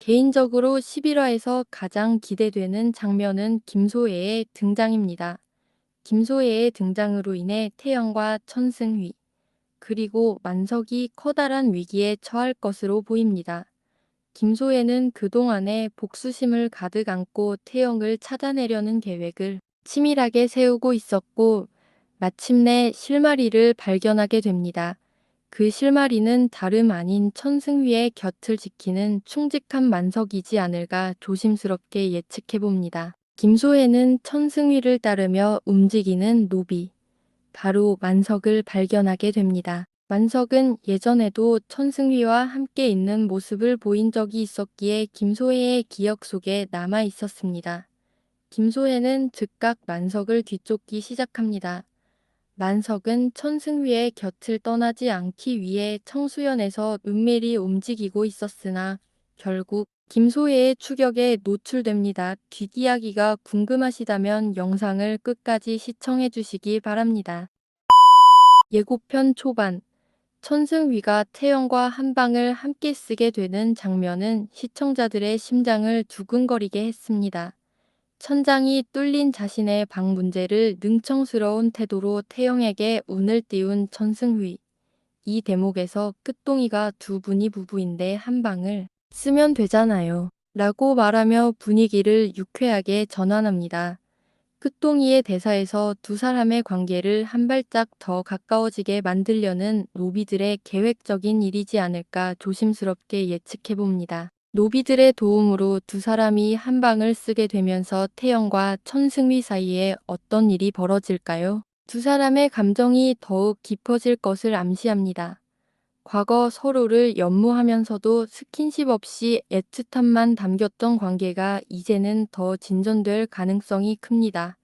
개인적으로 11화에서 가장 기대되는 장면은 김소혜의 등장입니다. 김소혜의 등장으로 인해 태영과 천승휘, 그리고 만석이 커다란 위기에 처할 것으로 보입니다. 김소혜는 그동안에 복수심을 가득 안고 태영을 찾아내려는 계획을 치밀하게 세우고 있었고, 마침내 실마리를 발견하게 됩니다. 그 실마리는 다름 아닌 천승휘의 곁을 지키는 충직한 만석이지 않을까 조심스럽게 예측해봅니다. 김소혜는 천승휘를 따르며 움직이는 노비, 바로 만석을 발견하게 됩니다. 만석은 예전에도 천승휘와 함께 있는 모습을 보인 적이 있었기에 김소혜의 기억 속에 남아 있었습니다. 김소혜는 즉각 만석을 뒤쫓기 시작합니다. 만석은 천승휘의 곁을 떠나지 않기 위해 청수연에서 은밀히 움직이고 있었으나 결국 김소혜의 추격에 노출됩니다. 뒷이야기가 궁금하시다면 영상을 끝까지 시청해 주시기 바랍니다. 예고편 초반, 천승휘가 태영과 한방을 함께 쓰게 되는 장면은 시청자들의 심장을 두근거리게 했습니다. 천장이 뚫린 자신의 방 문제를 능청스러운 태도로 태영에게 운을 띄운 천승휘. 이 대목에서 끝동이가 두 분이 부부인데 한 방을 쓰면 되잖아요 라고 말하며 분위기를 유쾌하게 전환합니다. 끝동이의 대사에서 두 사람의 관계를 한 발짝 더 가까워지게 만들려는 노비들의 계획적인 일이지 않을까 조심스럽게 예측해봅니다. 노비들의 도움으로 두 사람이 한 방을 쓰게 되면서 태영과 천승휘 사이에 어떤 일이 벌어질까요? 두 사람의 감정이 더욱 깊어질 것을 암시합니다. 과거 서로를 연모하면서도 스킨십 없이 애틋함만 담겼던 관계가 이제는 더 진전될 가능성이 큽니다.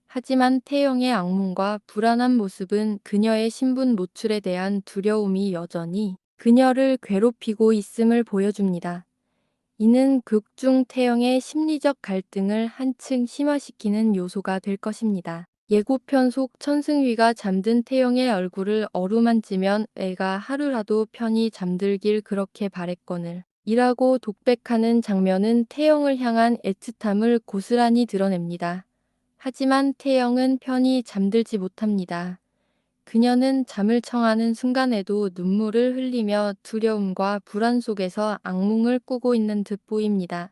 하지만 태영의 악몽과 불안한 모습은 그녀의 신분 노출에 대한 두려움이 여전히 그녀를 괴롭히고 있음을 보여줍니다. 이는 극 중 태영의 심리적 갈등을 한층 심화시키는 요소가 될 것입니다. 예고편 속 천승휘가 잠든 태영의 얼굴을 어루만지면 애가 하루라도 편히 잠들길 그렇게 바랬거늘 이라고 독백하는 장면은 태영을 향한 애틋함을 고스란히 드러냅니다. 하지만 태영은 편히 잠들지 못합니다. 그녀는 잠을 청하는 순간에도 눈물을 흘리며 두려움과 불안 속에서 악몽을 꾸고 있는 듯 보입니다.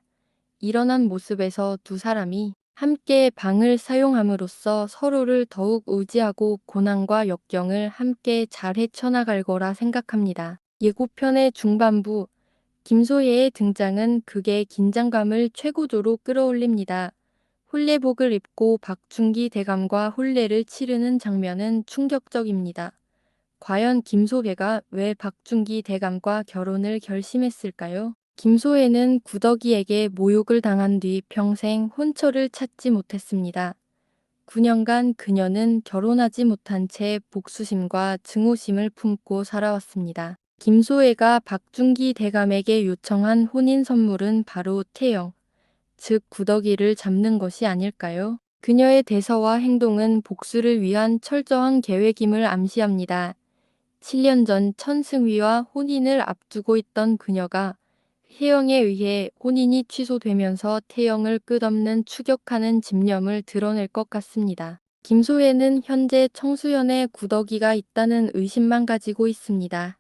일어난 모습에서 두 사람이 함께 방을 사용함으로써 서로를 더욱 의지하고 고난과 역경을 함께 잘 헤쳐나갈 거라 생각합니다. 예고편의 중반부, 김소혜의 등장은 극의 긴장감을 최고조로 끌어올립니다. 혼례복을 입고 박준기 대감과 혼례를 치르는 장면은 충격적입니다. 과연 김소혜가 왜 박준기 대감과 결혼을 결심했을까요? 김소혜는 구덕이에게 모욕을 당한 뒤 평생 혼처를 찾지 못했습니다. 9년간 그녀는 결혼하지 못한 채 복수심과 증오심을 품고 살아왔습니다. 김소혜가 박준기 대감에게 요청한 혼인 선물은 바로 태영, 즉 구더기를 잡는 것이 아닐까요? 그녀의 대사와 행동은 복수를 위한 철저한 계획임을 암시합니다. 7년 전 천승휘와 혼인을 앞두고 있던 그녀가 태영에 의해 혼인이 취소되면서 태영을 끝없는 추격하는 집념을 드러낼 것 같습니다. 김소혜는 현재 청수연에 구더기가 있다는 의심만 가지고 있습니다.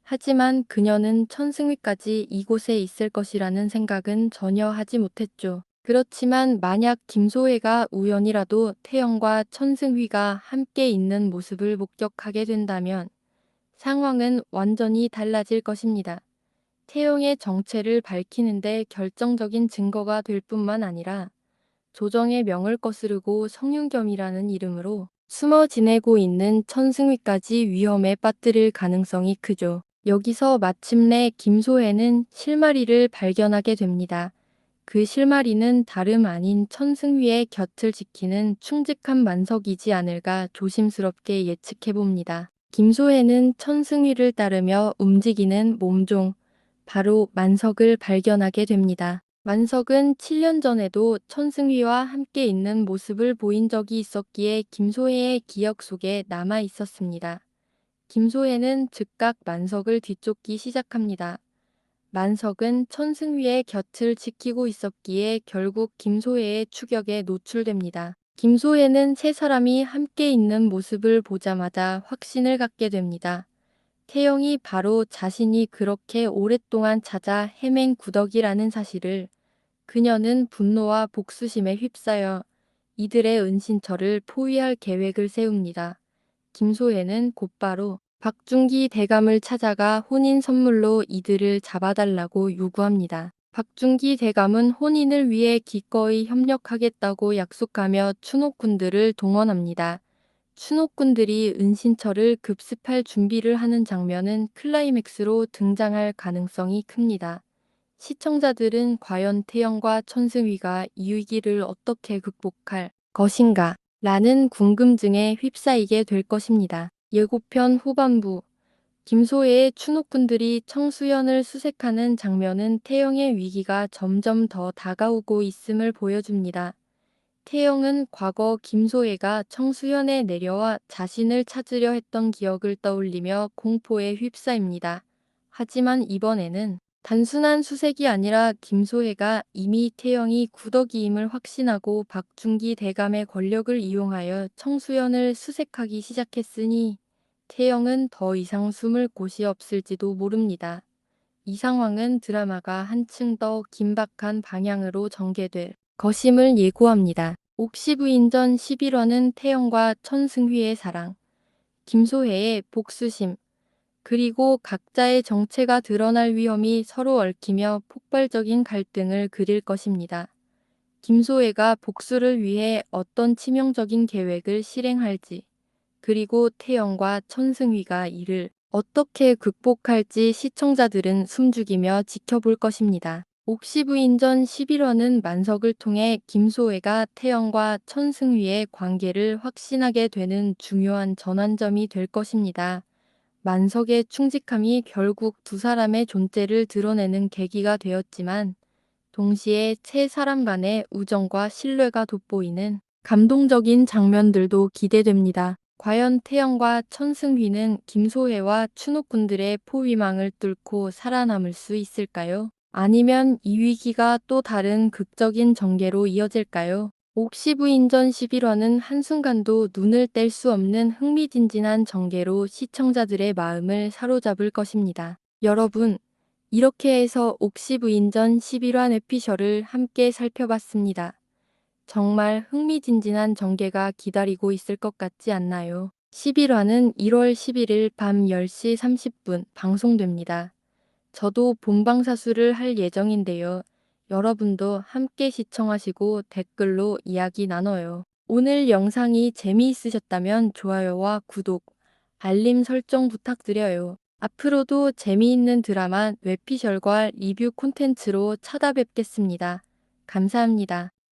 하지만 그녀는 천승휘까지 이곳에 있을 것이라는 생각은 전혀 하지 못했죠. 그렇지만 만약 김소혜가 우연이라도 태영과 천승휘가 함께 있는 모습을 목격하게 된다면 상황은 완전히 달라질 것입니다. 태영의 정체를 밝히는데 결정적인 증거가 될 뿐만 아니라 조정의 명을 거스르고 성윤겸이라는 이름으로 숨어 지내고 있는 천승휘까지 위험에 빠뜨릴 가능성이 크죠. 여기서 마침내 김소혜는 실마리를 발견하게 됩니다. 그 실마리는 다름 아닌 천승휘의 곁을 지키는 충직한 만석이지 않을까 조심스럽게 예측해봅니다. 김소혜는 천승휘를 따르며 움직이는 몸종, 바로 만석을 발견하게 됩니다. 만석은 7년 전에도 천승휘와 함께 있는 모습을 보인 적이 있었기에 김소혜의 기억 속에 남아 있었습니다. 김소혜는 즉각 만석을 뒤쫓기 시작합니다. 만석은 천승휘의 곁을 지키고 있었기에 결국 김소혜의 추격에 노출됩니다. 김소혜는 세 사람이 함께 있는 모습을 보자마자 확신을 갖게 됩니다. 태영이 바로 자신이 그렇게 오랫동안 찾아 헤맨 구덕이라는 사실을. 그녀는 분노와 복수심에 휩싸여 이들의 은신처를 포위할 계획을 세웁니다. 김소혜는 곧바로 박준기 대감을 찾아가 혼인 선물로 이들을 잡아달라고 요구합니다. 박준기 대감은 혼인을 위해 기꺼이 협력하겠다고 약속하며 추노꾼들을 동원합니다. 추노꾼들이 은신처를 급습할 준비를 하는 장면은 클라이맥스로 등장할 가능성이 큽니다. 시청자들은 과연 태영과 천승휘가 이 위기를 어떻게 극복할 것인가 라는 궁금증에 휩싸이게 될 것입니다. 예고편 후반부 김소혜의 추노꾼들이 청수연을 수색하는 장면은 태영의 위기가 점점 더 다가오고 있음을 보여줍니다. 태영은 과거 김소혜가 청수연에 내려와 자신을 찾으려 했던 기억을 떠올리며 공포에 휩싸입니다. 하지만 이번에는 단순한 수색이 아니라 김소혜가 이미 태영이 구더기임을 확신하고 박준기 대감의 권력을 이용하여 청수연을 수색하기 시작했으니 태영은 더 이상 숨을 곳이 없을지도 모릅니다. 이 상황은 드라마가 한층 더 긴박한 방향으로 전개될 것임을 예고합니다. 옥시부인전 11화는 태영과 천승휘의 사랑, 김소혜의 복수심, 그리고 각자의 정체가 드러날 위험이 서로 얽히며 폭발적인 갈등을 그릴 것입니다. 김소혜가 복수를 위해 어떤 치명적인 계획을 실행할지, 그리고 태영과 천승휘가 이를 어떻게 극복할지 시청자들은 숨죽이며 지켜볼 것입니다. 옥시부인전 11화는 만석을 통해 김소혜가 태영과 천승휘의 관계를 확신하게 되는 중요한 전환점이 될 것입니다. 만석의 충직함이 결국 두 사람의 존재를 드러내는 계기가 되었지만 동시에 세 사람 간의 우정과 신뢰가 돋보이는 감동적인 장면들도 기대됩니다. 과연 태영과 천승휘는 김소혜와 추노꾼들의 포위망을 뚫고 살아남을 수 있을까요? 아니면 이 위기가 또 다른 극적인 전개로 이어질까요? 옥시부인전 11화는 한순간도 눈을 뗄 수 없는 흥미진진한 전개로 시청자들의 마음을 사로잡을 것입니다. 여러분, 이렇게 해서 옥시부인전 11화 에피셜을 함께 살펴봤습니다. 정말 흥미진진한 전개가 기다리고 있을 것 같지 않나요? 11화는 1월 11일 밤 10시 30분 방송됩니다. 저도 본방사수를 할 예정인데요. 여러분도 함께 시청하시고 댓글로 이야기 나눠요. 오늘 영상이 재미있으셨다면 좋아요와 구독, 알림 설정 부탁드려요. 앞으로도 재미있는 드라마 뇌피셜과 리뷰 콘텐츠로 찾아뵙겠습니다. 감사합니다.